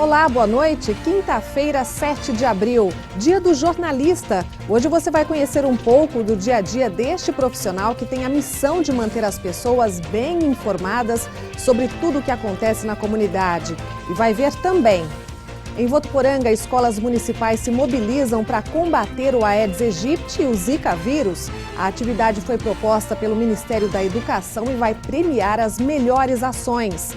Olá, boa noite. Quinta-feira, 7 de abril, dia do jornalista. Hoje você vai conhecer um pouco do dia a dia deste profissional que tem a missão de manter as pessoas bem informadas sobre tudo o que acontece na comunidade. E vai ver também. Em Votuporanga, escolas municipais se mobilizam para combater o Aedes aegypti e o Zika vírus. A atividade foi proposta pelo Ministério da Educação e vai premiar as melhores ações.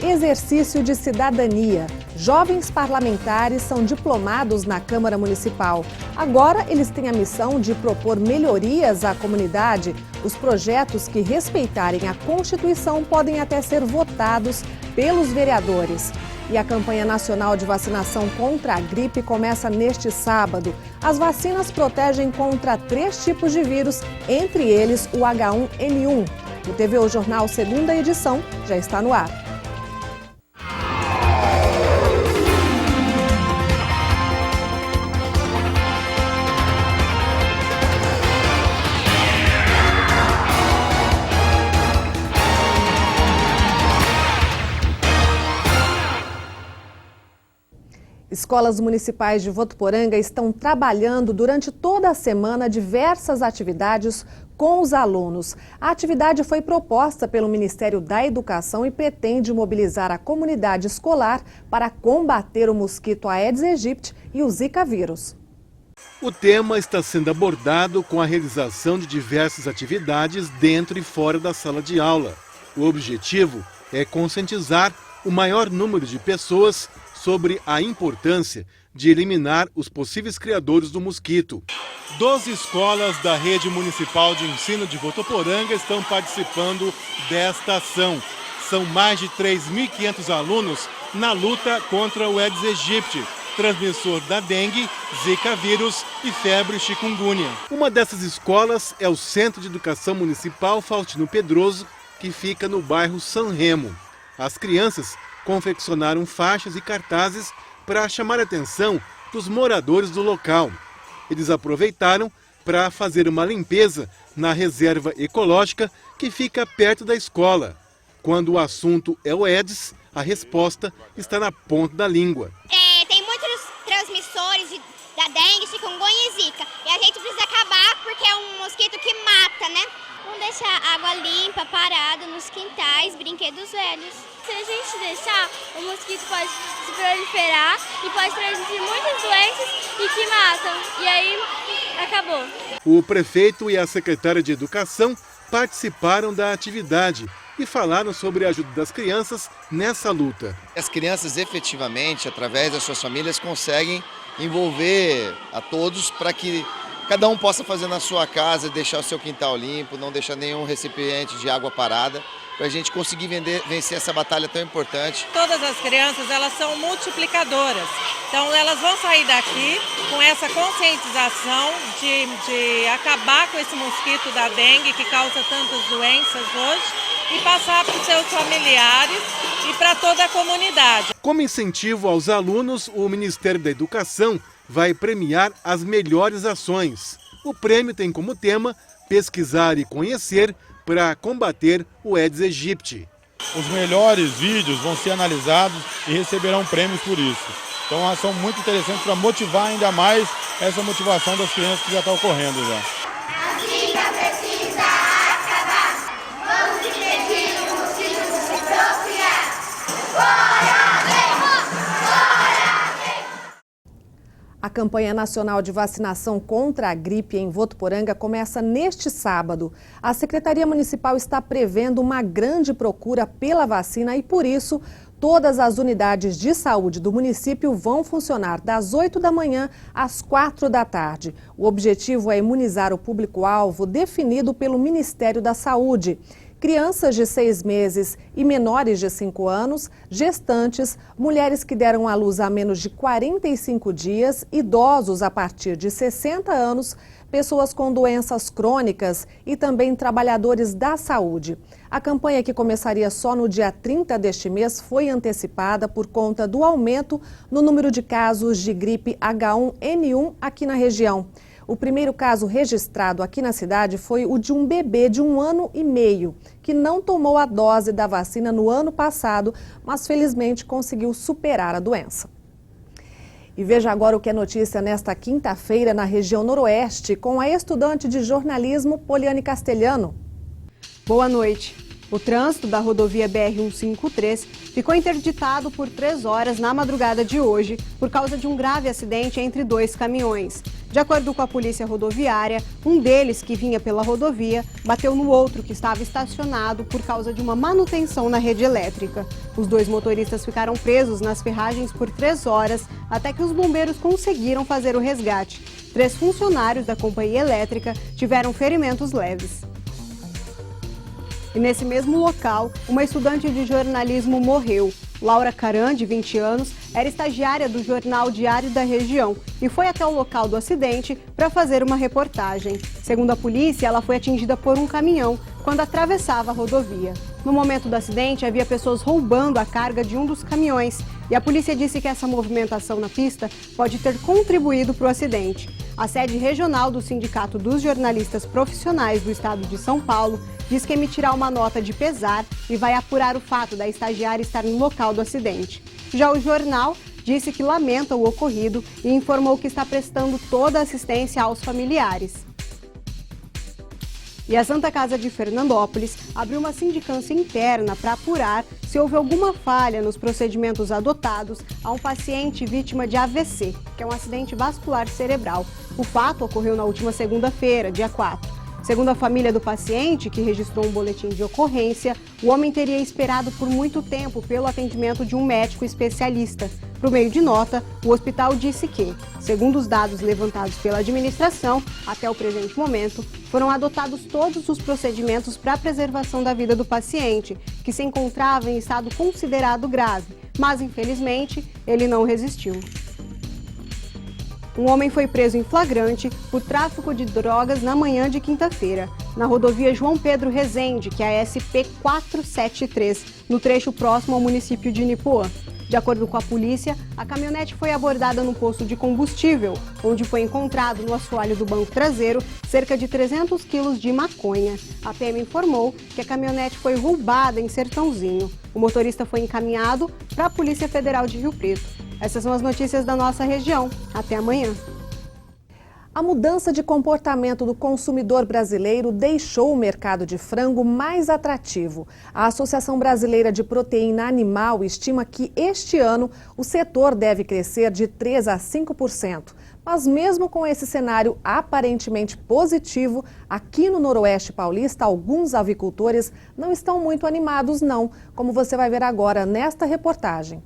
Exercício de cidadania. Jovens parlamentares são diplomados na Câmara Municipal. Agora, eles têm a missão de propor melhorias à comunidade. Os projetos que respeitarem a Constituição podem até ser votados pelos vereadores. E a campanha nacional de vacinação contra a gripe começa neste sábado. As vacinas protegem contra 3 tipos de vírus, entre eles o H1N1. O TVO Jornal, segunda edição, já está no ar. Escolas municipais de Votuporanga estão trabalhando durante toda a semana diversas atividades com os alunos. A atividade foi proposta pelo Ministério da Educação e pretende mobilizar a comunidade escolar para combater o mosquito Aedes aegypti e o Zika vírus. O tema está sendo abordado com a realização de diversas atividades dentro e fora da sala de aula. O objetivo é conscientizar o maior número de pessoas sobre a importância de eliminar os possíveis criadores do mosquito. 12 escolas da Rede Municipal de Ensino de Votuporanga estão participando desta ação. São mais de 3.500 alunos na luta contra o Aedes aegypti, transmissor da dengue, Zika vírus e febre chikungunya. Uma dessas escolas é o Centro de Educação Municipal Faustino Pedroso, que fica no bairro São Remo. As crianças confeccionaram faixas e cartazes para chamar a atenção dos moradores do local. Eles aproveitaram para fazer uma limpeza na reserva ecológica que fica perto da escola. Quando o assunto é o Aedes, a resposta está na ponta da língua. Tem muitos transmissores da dengue, chikungunya e zika. E a gente precisa acabar porque é um mosquito que mata, né? Vamos deixar água limpa, parada nos quintais, brinquedos velhos. Se a gente deixar, o mosquito pode se proliferar e pode transmitir muitas doenças e que matam. E aí, acabou. O prefeito e a secretária de Educação participaram da atividade e falaram sobre a ajuda das crianças nessa luta. As crianças efetivamente, através das suas famílias, conseguem envolver a todos para que cada um possa fazer na sua casa, deixar o seu quintal limpo, não deixar nenhum recipiente de água parada, para a gente conseguir vencer essa batalha tão importante. Todas as crianças, elas são multiplicadoras, então elas vão sair daqui com essa conscientização de acabar com esse mosquito da dengue que causa tantas doenças hoje e passar para os seus familiares e para toda a comunidade. Como incentivo aos alunos, o Ministério da Educação vai premiar as melhores ações. O prêmio tem como tema pesquisar e conhecer para combater o Aedes aegypti. Os melhores vídeos vão ser analisados e receberão prêmios por isso. Então, é uma ação muito interessante para motivar ainda mais essa motivação das crianças que já está ocorrendo já. A Zika precisa acabar. Vamos impedir o mosquito de se procriar. A campanha nacional de vacinação contra a gripe em Votuporanga começa neste sábado. A Secretaria Municipal está prevendo uma grande procura pela vacina e, por isso, todas as unidades de saúde do município vão funcionar das 8 da manhã às 4 da tarde. O objetivo é imunizar o público-alvo definido pelo Ministério da Saúde. Crianças de 6 meses e menores de 5 anos, gestantes, mulheres que deram à luz há menos de 45 dias, idosos a partir de 60 anos, pessoas com doenças crônicas e também trabalhadores da saúde. A campanha, que começaria só no dia 30 deste mês, foi antecipada por conta do aumento no número de casos de gripe H1N1 aqui na região. O primeiro caso registrado aqui na cidade foi o de um bebê de 1 ano e meio, que não tomou a dose da vacina no ano passado, mas felizmente conseguiu superar a doença. E veja agora o que é notícia nesta quinta-feira na região noroeste, com a estudante de jornalismo Poliane Castelhano. Boa noite. O trânsito da rodovia BR-153 ficou interditado por 3 horas na madrugada de hoje por causa de um grave acidente entre 2 caminhões. De acordo com a polícia rodoviária, um deles, que vinha pela rodovia, bateu no outro que estava estacionado por causa de uma manutenção na rede elétrica. Os 2 motoristas ficaram presos nas ferragens por 3 horas até que os bombeiros conseguiram fazer o resgate. 3 funcionários da companhia elétrica tiveram ferimentos leves. E nesse mesmo local, uma estudante de jornalismo morreu. Laura Caran, de 20 anos, era estagiária do jornal Diário da Região e foi até o local do acidente para fazer uma reportagem. Segundo a polícia, ela foi atingida por um caminhão quando atravessava a rodovia. No momento do acidente, havia pessoas roubando a carga de um dos caminhões e a polícia disse que essa movimentação na pista pode ter contribuído para o acidente. A sede regional do Sindicato dos Jornalistas Profissionais do Estado de São Paulo diz que emitirá uma nota de pesar e vai apurar o fato da estagiária estar no local do acidente. Já o jornal disse que lamenta o ocorrido e informou que está prestando toda a assistência aos familiares. E a Santa Casa de Fernandópolis abriu uma sindicância interna para apurar se houve alguma falha nos procedimentos adotados a um paciente vítima de AVC, que é um acidente vascular cerebral. O fato ocorreu na última segunda-feira, dia 4. Segundo a família do paciente, que registrou um boletim de ocorrência, o homem teria esperado por muito tempo pelo atendimento de um médico especialista. Por meio de nota, o hospital disse que, segundo os dados levantados pela administração, até o presente momento, foram adotados todos os procedimentos para a preservação da vida do paciente, que se encontrava em estado considerado grave, mas, infelizmente, ele não resistiu. Um homem foi preso em flagrante por tráfico de drogas na manhã de quinta-feira, na rodovia João Pedro Rezende, que é a SP-473, no trecho próximo ao município de Nipuã. De acordo com a polícia, a caminhonete foi abordada no posto de combustível, onde foi encontrado no assoalho do banco traseiro cerca de 300 quilos de maconha. A PM informou que a caminhonete foi roubada em Sertãozinho. O motorista foi encaminhado para a Polícia Federal de Rio Preto. Essas são as notícias da nossa região. Até amanhã. A mudança de comportamento do consumidor brasileiro deixou o mercado de frango mais atrativo. A Associação Brasileira de Proteína Animal estima que este ano o setor deve crescer de 3% a 5%. Mas mesmo com esse cenário aparentemente positivo, aqui no Noroeste Paulista, alguns avicultores não estão muito animados não, como você vai ver agora nesta reportagem.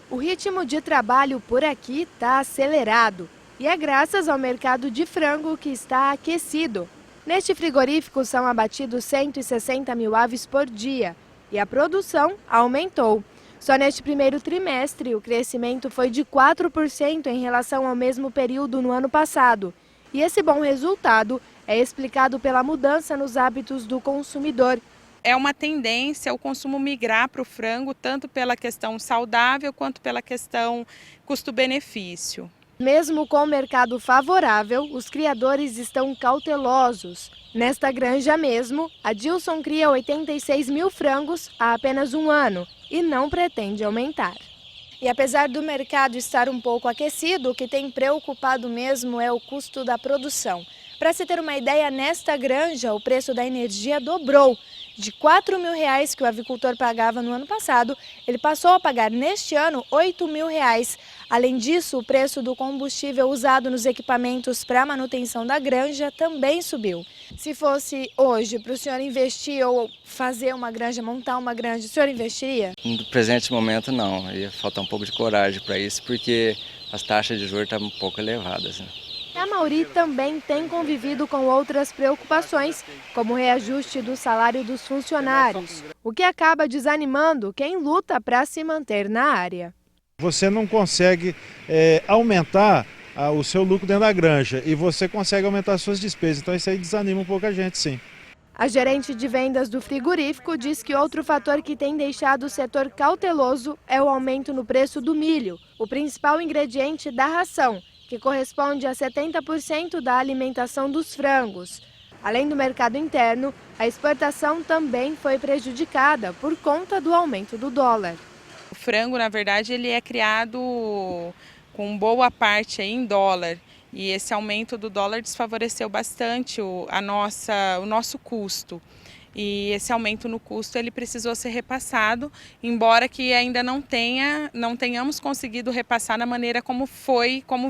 O ritmo de trabalho por aqui está acelerado e é graças ao mercado de frango que está aquecido. Neste frigorífico são abatidos 160 mil aves por dia e a produção aumentou. Só neste primeiro trimestre, o crescimento foi de 4% em relação ao mesmo período no ano passado. E esse bom resultado é explicado pela mudança nos hábitos do consumidor. É uma tendência o consumo migrar para o frango, tanto pela questão saudável quanto pela questão custo-benefício. Mesmo com o mercado favorável, os criadores estão cautelosos. Nesta granja mesmo, a Dilson cria 86 mil frangos há apenas um ano e não pretende aumentar. E apesar do mercado estar um pouco aquecido, o que tem preocupado mesmo é o custo da produção. Para se ter uma ideia, nesta granja o preço da energia dobrou. De R$ 4.000 que o avicultor pagava no ano passado, ele passou a pagar neste ano R$ 8.000. Além disso, o preço do combustível usado nos equipamentos para a manutenção da granja também subiu. Se fosse hoje para o senhor investir ou fazer uma granja, montar uma granja, o senhor investiria? No presente momento não, ia faltar um pouco de coragem para isso, porque as taxas de juros estão um pouco elevadas, né? A Mauri também tem convivido com outras preocupações, como o reajuste do salário dos funcionários, o que acaba desanimando quem luta para se manter na área. Você não consegue aumentar o seu lucro dentro da granja e você consegue aumentar suas despesas, então isso aí desanima um pouco a gente, sim. A gerente de vendas do frigorífico diz que outro fator que tem deixado o setor cauteloso é o aumento no preço do milho, o principal ingrediente da ração, que corresponde a 70% da alimentação dos frangos. Além do mercado interno, a exportação também foi prejudicada por conta do aumento do dólar. O frango, na verdade, ele é criado com boa parte aí em dólar. E esse aumento do dólar desfavoreceu bastante o nosso custo. E esse aumento no custo ele precisou ser repassado, embora que ainda não tenhamos conseguido repassar da maneira como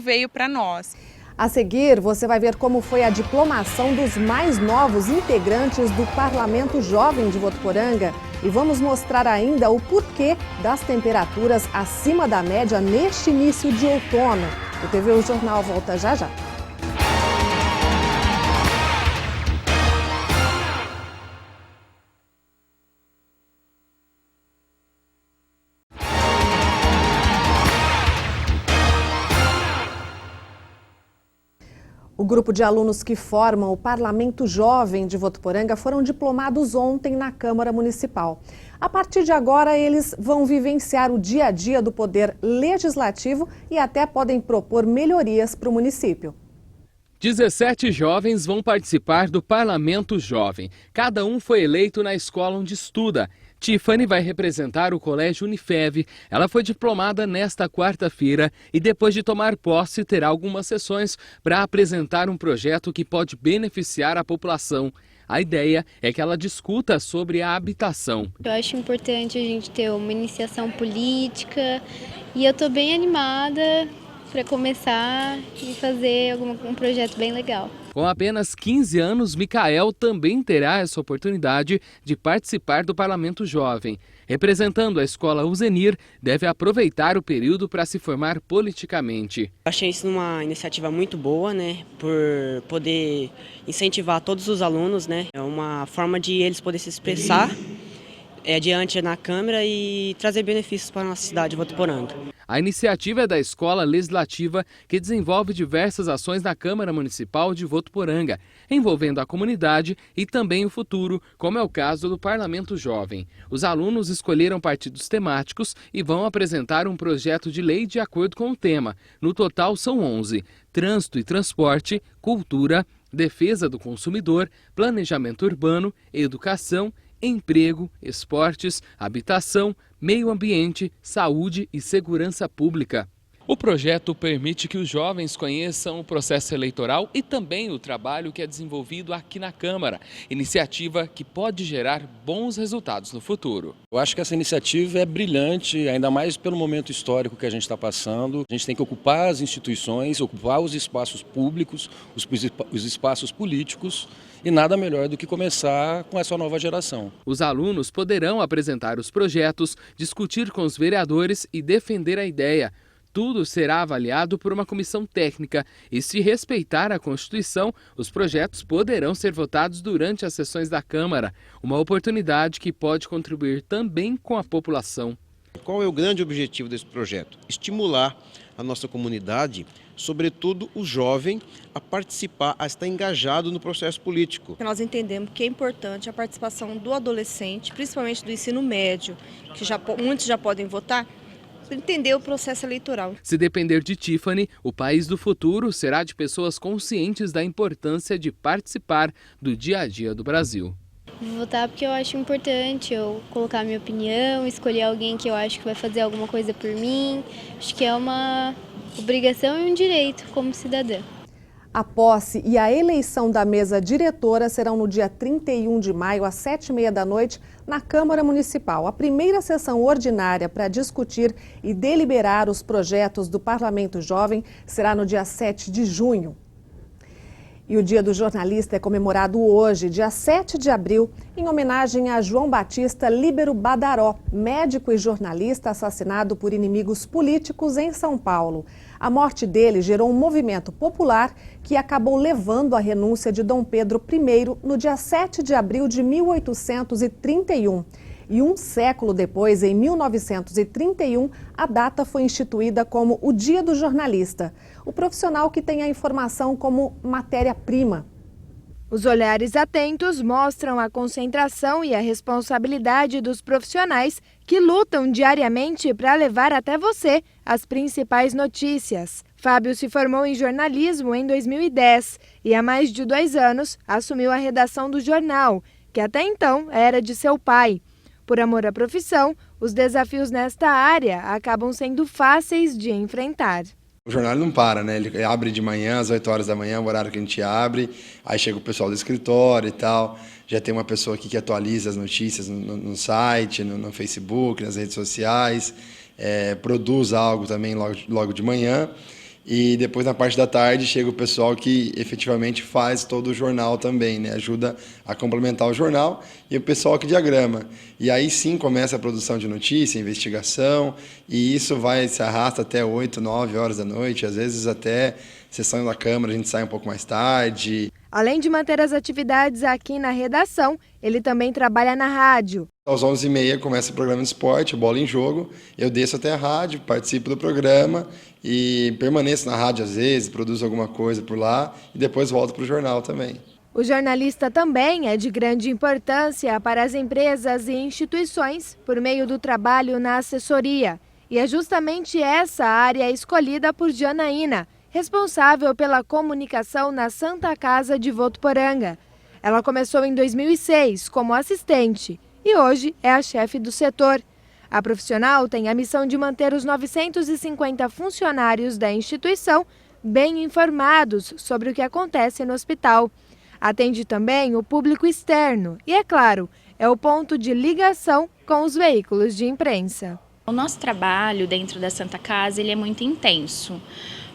veio para nós. A seguir, você vai ver como foi a diplomação dos mais novos integrantes do Parlamento Jovem de Votuporanga. E vamos mostrar ainda o porquê das temperaturas acima da média neste início de outono. O TV Jornal volta já já. O grupo de alunos que formam o Parlamento Jovem de Votuporanga foram diplomados ontem na Câmara Municipal. A partir de agora, eles vão vivenciar o dia a dia do poder legislativo e até podem propor melhorias para o município. 17 jovens vão participar do Parlamento Jovem. Cada um foi eleito na escola onde estuda. Tiffany vai representar o Colégio Unifev. Ela foi diplomada nesta quarta-feira e depois de tomar posse terá algumas sessões para apresentar um projeto que pode beneficiar a população. A ideia é que ela discuta sobre a habitação. Eu acho importante a gente ter uma iniciação política e eu estou bem animada para começar e fazer um projeto bem legal. Com apenas 15 anos, Micael também terá essa oportunidade de participar do Parlamento Jovem. Representando a escola Uzenir, deve aproveitar o período para se formar politicamente. Achei isso uma iniciativa muito boa, por poder incentivar todos os alunos, É uma forma de eles poderem se expressar diante na Câmara e trazer benefícios para a nossa cidade de Votuporanga. A iniciativa é da Escola Legislativa, que desenvolve diversas ações na Câmara Municipal de Votuporanga, envolvendo a comunidade e também o futuro, como é o caso do Parlamento Jovem. Os alunos escolheram partidos temáticos e vão apresentar um projeto de lei de acordo com o tema. No total são 11: trânsito e transporte, cultura, defesa do consumidor, planejamento urbano, educação, emprego, esportes, habitação, meio ambiente, saúde e segurança pública. O projeto permite que os jovens conheçam o processo eleitoral e também o trabalho que é desenvolvido aqui na Câmara, iniciativa que pode gerar bons resultados no futuro. Eu acho que essa iniciativa é brilhante, ainda mais pelo momento histórico que a gente está passando. A gente tem que ocupar as instituições, ocupar os espaços públicos, os espaços políticos, e nada melhor do que começar com essa nova geração. Os alunos poderão apresentar os projetos, discutir com os vereadores e defender a ideia. Tudo será avaliado por uma comissão técnica e, se respeitar a Constituição, os projetos poderão ser votados durante as sessões da Câmara, uma oportunidade que pode contribuir também com a população. Qual é o grande objetivo desse projeto? Estimular a nossa comunidade, sobretudo o jovem, a participar, a estar engajado no processo político. Nós entendemos que é importante a participação do adolescente, principalmente do ensino médio, que muitos já podem votar, entender o processo eleitoral. Se depender de Tiffany, o país do futuro será de pessoas conscientes da importância de participar do dia a dia do Brasil. Vou votar porque eu acho importante eu colocar minha opinião, escolher alguém que eu acho que vai fazer alguma coisa por mim. Acho que é uma obrigação e um direito como cidadã. A posse e a eleição da mesa diretora serão no dia 31 de maio, às 7h30 da noite, na Câmara Municipal. A primeira sessão ordinária para discutir e deliberar os projetos do Parlamento Jovem será no dia 7 de junho. E o Dia do Jornalista é comemorado hoje, dia 7 de abril, em homenagem a João Batista Líbero Badaró, médico e jornalista assassinado por inimigos políticos em São Paulo. A morte dele gerou um movimento popular que acabou levando à renúncia de Dom Pedro I no dia 7 de abril de 1831. E um século depois, em 1931, a data foi instituída como o Dia do Jornalista, o profissional que tem a informação como matéria-prima. Os olhares atentos mostram a concentração e a responsabilidade dos profissionais que lutam diariamente para levar até você as principais notícias. Fábio se formou em jornalismo em 2010 e há mais de 2 anos assumiu a redação do jornal, que até então era de seu pai. Por amor à profissão, os desafios nesta área acabam sendo fáceis de enfrentar. O jornal não para, né? Ele abre de manhã, às 8 horas da manhã, o horário que a gente abre, aí chega o pessoal do escritório e tal, já tem uma pessoa aqui que atualiza as notícias no site, no Facebook, nas redes sociais, produz algo também logo de manhã. E depois, na parte da tarde, chega o pessoal que efetivamente faz todo o jornal também, né? Ajuda a complementar o jornal e o pessoal que diagrama. E aí sim começa a produção de notícia, investigação, e isso se arrasta até 8, 9 horas da noite, às vezes até sessão da Câmara, a gente sai um pouco mais tarde. Além de manter as atividades aqui na redação, ele também trabalha na rádio. Às 11h30 começa o programa de esporte, Bola em Jogo. Eu desço até a rádio, participo do programa e permaneço na rádio às vezes, produzo alguma coisa por lá e depois volto para o jornal também. O jornalista também é de grande importância para as empresas e instituições por meio do trabalho na assessoria. E é justamente essa área escolhida por Janaína, responsável pela comunicação na Santa Casa de Votuporanga. Ela começou em 2006 como assistente e hoje é a chefe do setor. A profissional tem a missão de manter os 950 funcionários da instituição bem informados sobre o que acontece no hospital. Atende também o público externo e, é claro, é o ponto de ligação com os veículos de imprensa. O nosso trabalho dentro da Santa Casa ele é muito intenso.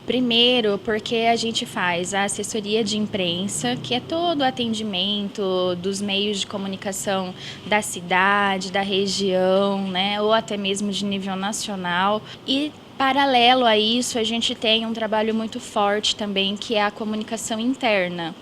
Primeiro, porque a gente faz a assessoria de imprensa, que é todo o atendimento dos meios de comunicação da cidade, da região, né, ou até mesmo de nível nacional. E, paralelo a isso, a gente tem um trabalho muito forte também, que é a comunicação interna.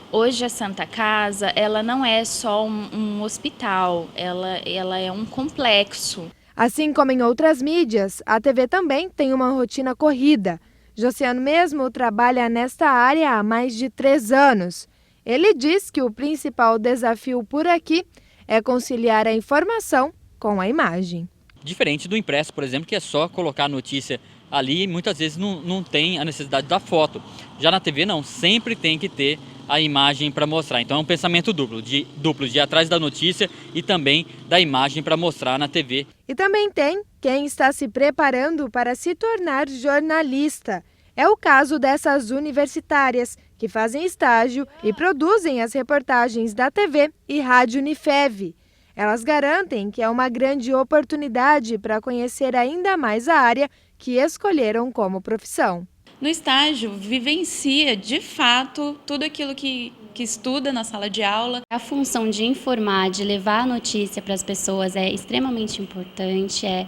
Hoje a Santa Casa, ela não é só um hospital, ela é um complexo. Assim como em outras mídias, a TV também tem uma rotina corrida. Josiano mesmo trabalha nesta área há mais de 3 anos. Ele diz que o principal desafio por aqui é conciliar a informação com a imagem. Diferente do impresso, por exemplo, que é só colocar a notícia ali e muitas vezes não tem a necessidade da foto. Já na TV não, sempre tem que ter a imagem para mostrar. Então é um pensamento duplo de ir atrás da notícia e também da imagem para mostrar na TV. E também tem quem está se preparando para se tornar jornalista. É o caso dessas universitárias que fazem estágio e produzem as reportagens da TV e Rádio Unifev. Elas garantem que é uma grande oportunidade para conhecer ainda mais a área que escolheram como profissão. No estágio, vivencia de fato tudo aquilo que estuda na sala de aula. A função de informar, de levar a notícia para as pessoas é extremamente importante, é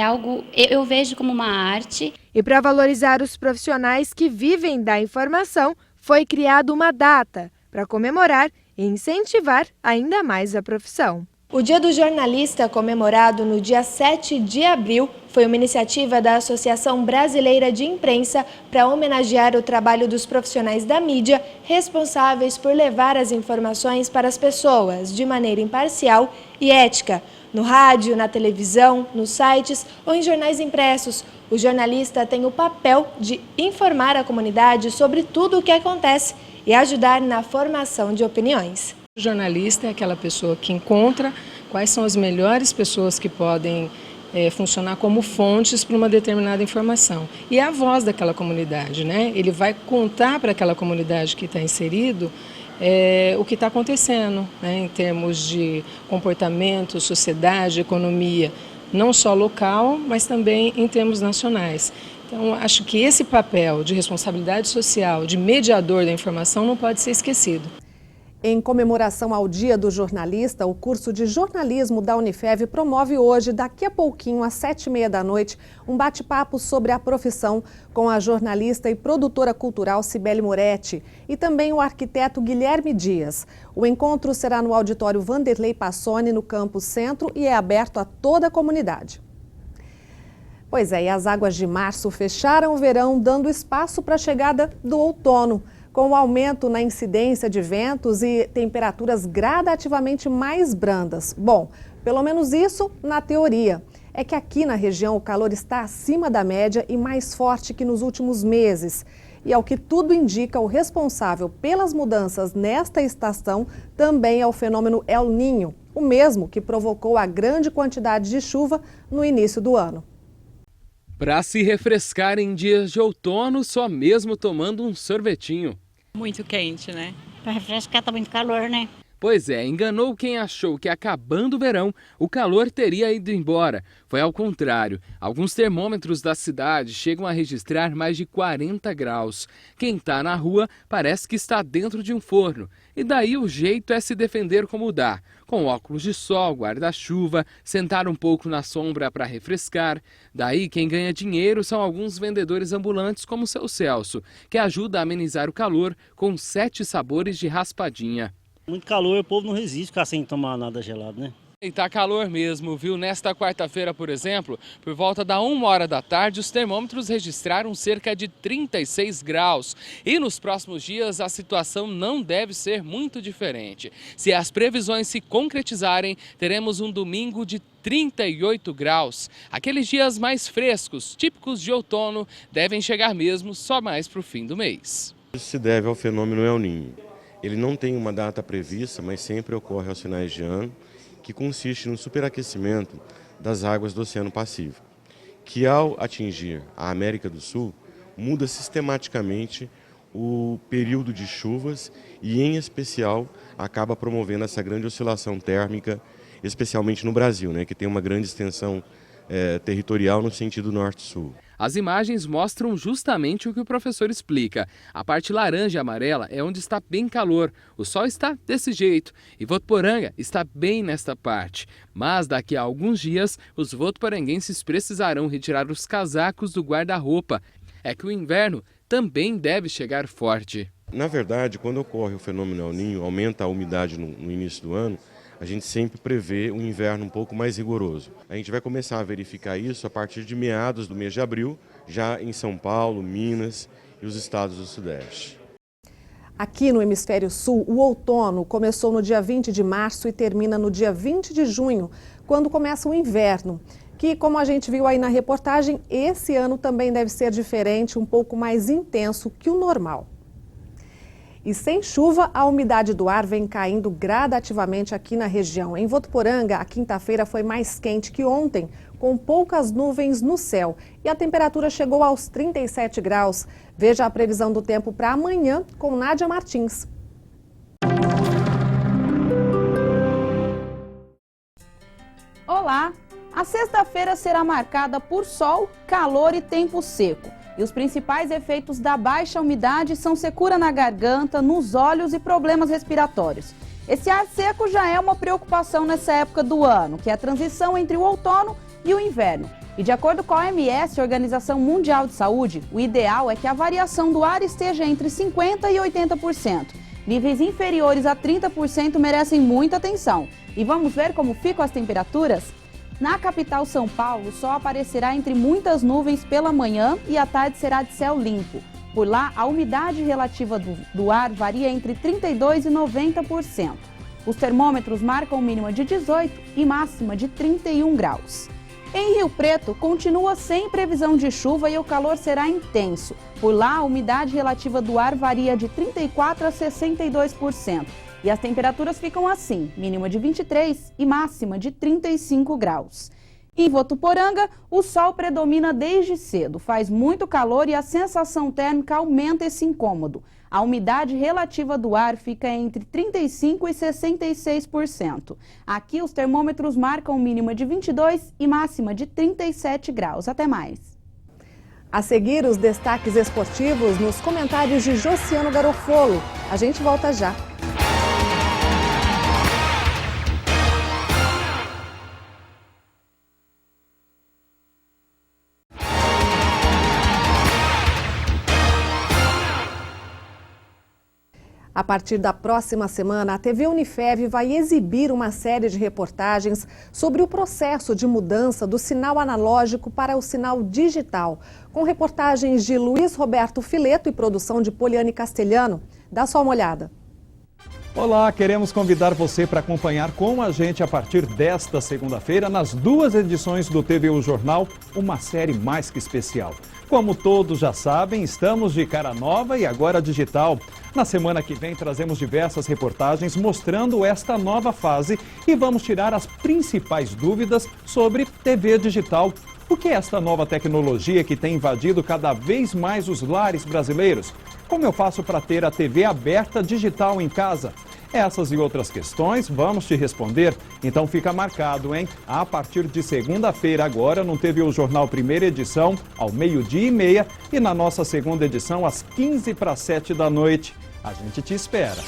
algo, eu vejo como uma arte. E para valorizar os profissionais que vivem da informação, foi criada uma data para comemorar e incentivar ainda mais a profissão. O Dia do Jornalista, comemorado no dia 7 de abril, foi uma iniciativa da Associação Brasileira de Imprensa para homenagear o trabalho dos profissionais da mídia responsáveis por levar as informações para as pessoas de maneira imparcial e ética. No rádio, na televisão, nos sites ou em jornais impressos, o jornalista tem o papel de informar a comunidade sobre tudo o que acontece e ajudar na formação de opiniões. O jornalista é aquela pessoa que encontra quais são as melhores pessoas que podem funcionar como fontes para uma determinada informação. E é a voz daquela comunidade, né? Ele vai contar para aquela comunidade que está inserido o que está acontecendo, né, em termos de comportamento, sociedade, economia, não só local, mas também em termos nacionais. Então, acho que esse papel de responsabilidade social, de mediador da informação, não pode ser esquecido. Em comemoração ao Dia do Jornalista, o curso de jornalismo da Unifev promove hoje, daqui a pouquinho, às 7h30 da noite, um bate-papo sobre a profissão com a jornalista e produtora cultural Cibele Moretti e também o arquiteto Guilherme Dias. O encontro será no auditório Vanderlei Passoni, no Campus Centro, e é aberto a toda a comunidade. Pois é, e as águas de março fecharam o verão, dando espaço para a chegada do outono. Com o aumento na incidência de ventos e temperaturas gradativamente mais brandas. Bom, pelo menos isso na teoria. é que aqui na região o calor está acima da média e mais forte que nos últimos meses. E ao que tudo indica, o responsável pelas mudanças nesta estação também é o fenômeno El Niño, o mesmo que provocou a grande quantidade de chuva no início do ano. Para se refrescar em dias de outono, só mesmo tomando um sorvetinho. Muito quente, né? Para refrescar tá muito calor, né? Pois é, enganou quem achou que acabando o verão, o calor teria ido embora. Foi ao contrário. Alguns termômetros da cidade chegam a registrar mais de 40 graus. Quem está na rua parece que está dentro de um forno. E daí o jeito é se defender como dá. Com óculos de sol, guarda-chuva, sentar um pouco na sombra para refrescar. Daí quem ganha dinheiro são alguns vendedores ambulantes como o seu Celso, que ajuda a amenizar o calor com 7 sabores de raspadinha. Muito calor, o povo não resiste ficar sem tomar nada gelado, né? E tá calor mesmo, viu? Nesta quarta-feira, por exemplo, por volta da 1h da tarde, os termômetros registraram cerca de 36 graus. E nos próximos dias a situação não deve ser muito diferente. Se as previsões se concretizarem, teremos um domingo de 38 graus. Aqueles dias mais frescos, típicos de outono, devem chegar mesmo só mais para o fim do mês. Isso se deve ao fenômeno El Niño. Ele não tem uma data prevista, mas sempre ocorre aos finais de ano, que consiste no superaquecimento das águas do Oceano Pacífico, que ao atingir a América do Sul, muda sistematicamente o período de chuvas e, em especial, acaba promovendo essa grande oscilação térmica, especialmente no Brasil, né, que tem uma grande extensão territorial no sentido norte-sul. As imagens mostram justamente o que o professor explica. A parte laranja e amarela é onde está bem calor. O sol está desse jeito e Votuporanga está bem nesta parte. Mas daqui a alguns dias, os votuporanguenses precisarão retirar os casacos do guarda-roupa. É que o inverno também deve chegar forte. Na verdade, quando ocorre o fenômeno El Niño, aumenta a umidade no início do ano, a gente sempre prevê um inverno um pouco mais rigoroso. A gente vai começar a verificar isso a partir de meados do mês de abril, já em São Paulo, Minas e os estados do Sudeste. Aqui no Hemisfério Sul, o outono começou no dia 20 de março e termina no dia 20 de junho, quando começa o inverno. Que, como a gente viu aí na reportagem, esse ano também deve ser diferente, um pouco mais intenso que o normal. E sem chuva, a umidade do ar vem caindo gradativamente aqui na região. Em Votuporanga, a quinta-feira foi mais quente que ontem, com poucas nuvens no céu. E a temperatura chegou aos 37 graus. Veja a previsão do tempo para amanhã com Nádia Martins. Olá! A sexta-feira será marcada por sol, calor e tempo seco. E os principais efeitos da baixa umidade são secura na garganta, nos olhos e problemas respiratórios. Esse ar seco já é uma preocupação nessa época do ano, que é a transição entre o outono e o inverno. E de acordo com a OMS, Organização Mundial de Saúde, o ideal é que a variação do ar esteja entre 50% e 80%. Níveis inferiores a 30% merecem muita atenção. E vamos ver como ficam as temperaturas? Na capital São Paulo, o sol aparecerá entre muitas nuvens pela manhã e à tarde será de céu limpo. Por lá, a umidade relativa do ar varia entre 32% e 90%. Os termômetros marcam mínima de 18 e máxima de 31 graus. Em Rio Preto, continua sem previsão de chuva e o calor será intenso. Por lá, a umidade relativa do ar varia de 34% a 62%. E as temperaturas ficam assim, mínima de 23 e máxima de 35 graus. Em Votuporanga, o sol predomina desde cedo, faz muito calor e a sensação térmica aumenta esse incômodo. A umidade relativa do ar fica entre 35% e 66%. Aqui os termômetros marcam mínima de 22 e máxima de 37 graus. Até mais. A seguir, os destaques esportivos nos comentários de Josiano Garofolo. A gente volta já. A partir da próxima semana, a TV Unifev vai exibir uma série de reportagens sobre o processo de mudança do sinal analógico para o sinal digital, com reportagens de Luiz Roberto Fileto e produção de Poliane Castelhano. Dá só uma olhada. Olá, queremos convidar você para acompanhar com a gente a partir desta segunda-feira, nas 2 edições do TVU Jornal, uma série mais que especial. Como todos já sabem, estamos de cara nova e agora digital. Na semana que vem trazemos diversas reportagens mostrando esta nova fase e vamos tirar as principais dúvidas sobre TV digital. O que é esta nova tecnologia que tem invadido cada vez mais os lares brasileiros? Como eu faço para ter a TV aberta digital em casa? Essas e outras questões vamos te responder, então fica marcado, hein? A partir de segunda-feira agora no TVU Jornal primeira edição, ao 12h30 e na nossa segunda edição às 6:45 da noite. A gente te espera.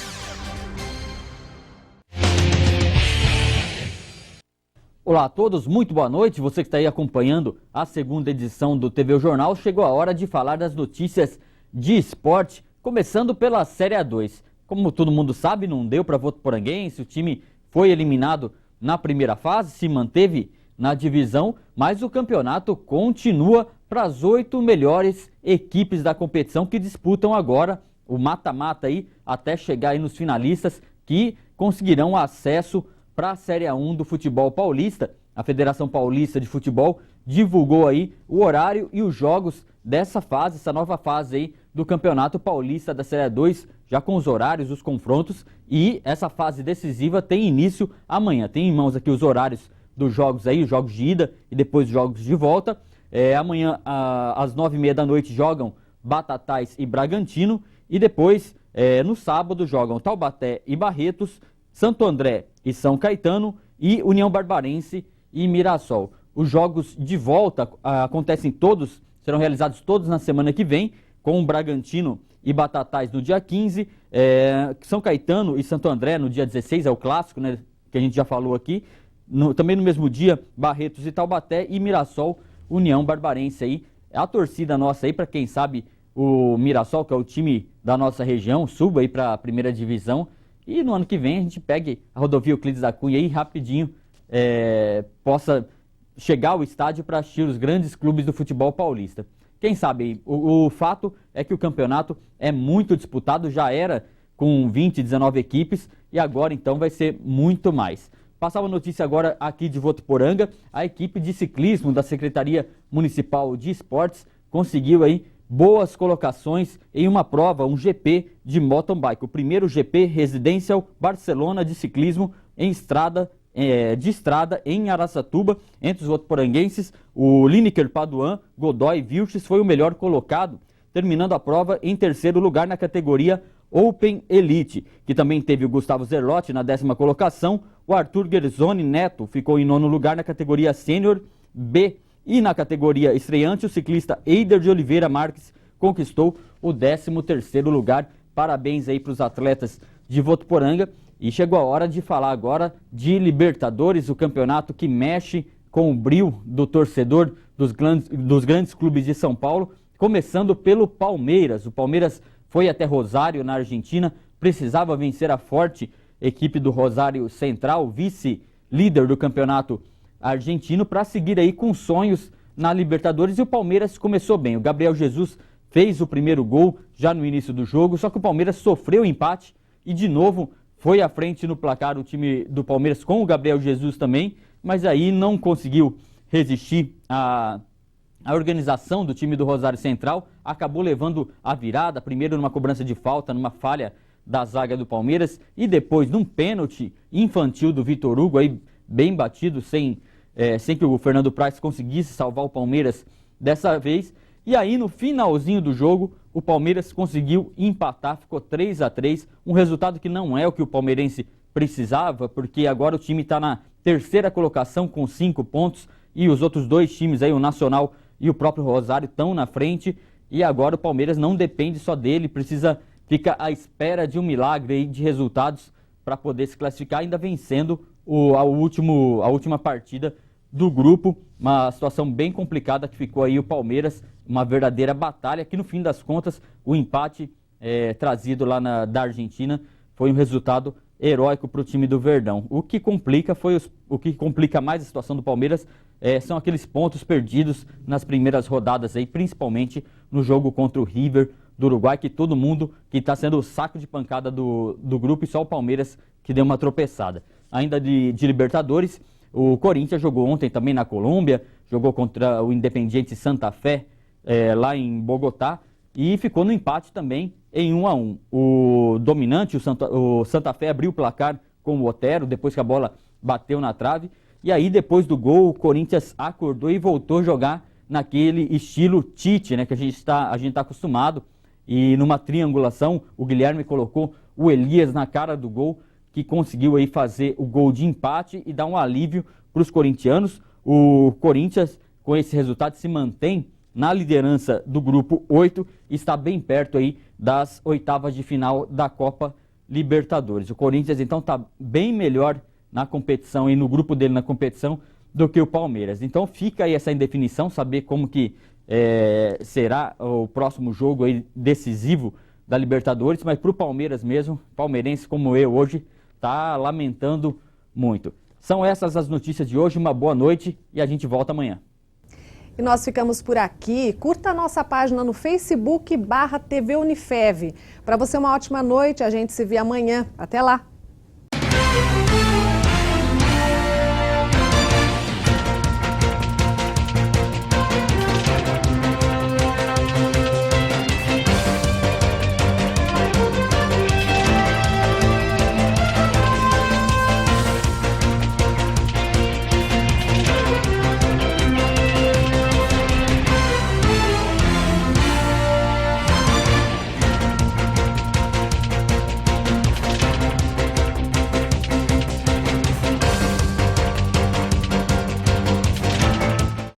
Olá a todos, muito boa noite. Você que está aí acompanhando a segunda edição do TVU Jornal, chegou a hora de falar das notícias de esporte, começando pela Série A2. Como todo mundo sabe, não deu para Votuporanguense, o time foi eliminado na primeira fase, se manteve na divisão, mas o campeonato continua para as 8 melhores equipes da competição que disputam agora o mata-mata aí, até chegar aí nos finalistas que conseguirão acesso para a Série A1 do futebol paulista. A Federação Paulista de Futebol divulgou aí o horário e os jogos dessa fase, essa nova fase aí do Campeonato Paulista da Série A2, já com os horários, os confrontos, e essa fase decisiva tem início amanhã. Tem em mãos aqui os horários dos jogos aí, os jogos de ida e depois os jogos de volta. Amanhã, às 9h30 da noite, jogam Batatais e Bragantino, e depois, no sábado, jogam Taubaté e Barretos, Santo André e São Caetano, e União Barbarense e Mirassol. Os jogos de volta acontecem todos, serão realizados todos na semana que vem, com o Bragantino e Batatais no dia 15, São Caetano e Santo André no dia 16, é o clássico, né, que a gente já falou aqui. Também no mesmo dia, Barretos e Taubaté, e Mirassol, União Barbarense aí. A torcida nossa aí, para quem sabe, o Mirassol, que é o time da nossa região, suba aí para a primeira divisão, e no ano que vem a gente pegue a rodovia Euclides da Cunha aí rapidinho, possa chegar ao estádio para assistir os grandes clubes do futebol paulista. Quem sabe, o fato é que o campeonato é muito disputado, já era com 20, 19 equipes e agora então vai ser muito mais. Passar uma notícia agora aqui de Votuporanga, a equipe de ciclismo da Secretaria Municipal de Esportes conseguiu aí boas colocações em uma prova, um GP de mountain bike, o primeiro GP Residential Barcelona de ciclismo em estrada, em Araçatuba. Entre os votuporanguenses, o Lineker Paduan, Godoy Vilches foi o melhor colocado, terminando a prova em terceiro lugar na categoria Open Elite, que também teve o Gustavo Zerlotti na 10ª colocação, o Arthur Gerzoni Neto ficou em 9º lugar na categoria Sênior B, e na categoria estreante o ciclista Eider de Oliveira Marques conquistou o 13º lugar. Parabéns aí para os atletas de Votuporanga. E chegou a hora de falar agora de Libertadores, o campeonato que mexe com o brio do torcedor dos grandes clubes de São Paulo, começando pelo Palmeiras. O Palmeiras foi até Rosário, na Argentina, precisava vencer a forte equipe do Rosário Central, vice-líder do campeonato argentino, para seguir aí com sonhos na Libertadores, e o Palmeiras começou bem. O Gabriel Jesus fez o primeiro gol já no início do jogo, só que o Palmeiras sofreu empate e de novo foi à frente no placar o time do Palmeiras com o Gabriel Jesus também, mas aí não conseguiu resistir à organização do time do Rosário Central, acabou levando a virada, primeiro numa cobrança de falta, numa falha da zaga do Palmeiras, e depois num pênalti infantil do Vitor Hugo, aí bem batido, sem que o Fernando Praz conseguisse salvar o Palmeiras dessa vez. E aí no finalzinho do jogo, o Palmeiras conseguiu empatar, ficou 3-3, um resultado que não é o que o palmeirense precisava, porque agora o time está na terceira colocação com 5 pontos, e os outros dois times aí, o Nacional e o próprio Rosário, estão na frente, e agora o Palmeiras não depende só dele, fica à espera de um milagre aí de resultados para poder se classificar, ainda vencendo a última partida do grupo. Uma situação bem complicada que ficou aí o Palmeiras, uma verdadeira batalha, que no fim das contas o empate trazido lá da Argentina foi um resultado heróico para o time do Verdão. O que complica mais a situação do Palmeiras são aqueles pontos perdidos nas primeiras rodadas aí, principalmente no jogo contra o River do Uruguai, que todo mundo que está sendo o saco de pancada do grupo, e só o Palmeiras que deu uma tropeçada. Ainda de Libertadores, o Corinthians jogou ontem também na Colômbia, jogou contra o Independiente Santa Fé, lá em Bogotá, e ficou no empate também em 1-1. O dominante, o Santa Fé, abriu o placar com o Otero, depois que a bola bateu na trave, e aí depois do gol o Corinthians acordou e voltou a jogar naquele estilo Tite, né, que a gente tá acostumado, e numa triangulação o Guilherme colocou o Elias na cara do gol, que conseguiu aí fazer o gol de empate e dar um alívio para os corintianos. O Corinthians, com esse resultado, se mantém na liderança do grupo 8 e está bem perto aí das oitavas de final da Copa Libertadores. O Corinthians, então, está bem melhor na competição e no grupo dele na competição do que o Palmeiras. Então fica aí essa indefinição, saber como que será o próximo jogo aí decisivo da Libertadores, mas para o Palmeiras mesmo, palmeirense como eu hoje, está lamentando muito. São essas as notícias de hoje, uma boa noite e a gente volta amanhã. E nós ficamos por aqui. Curta a nossa página no Facebook/TV Unifev. Para você uma ótima noite, a gente se vê amanhã. Até lá!